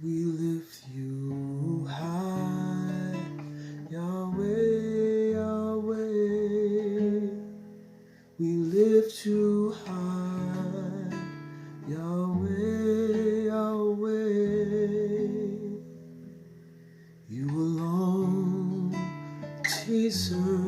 We lift you high, Yahweh, Yahweh. We lift you high, Yahweh, Yahweh. You alone deserve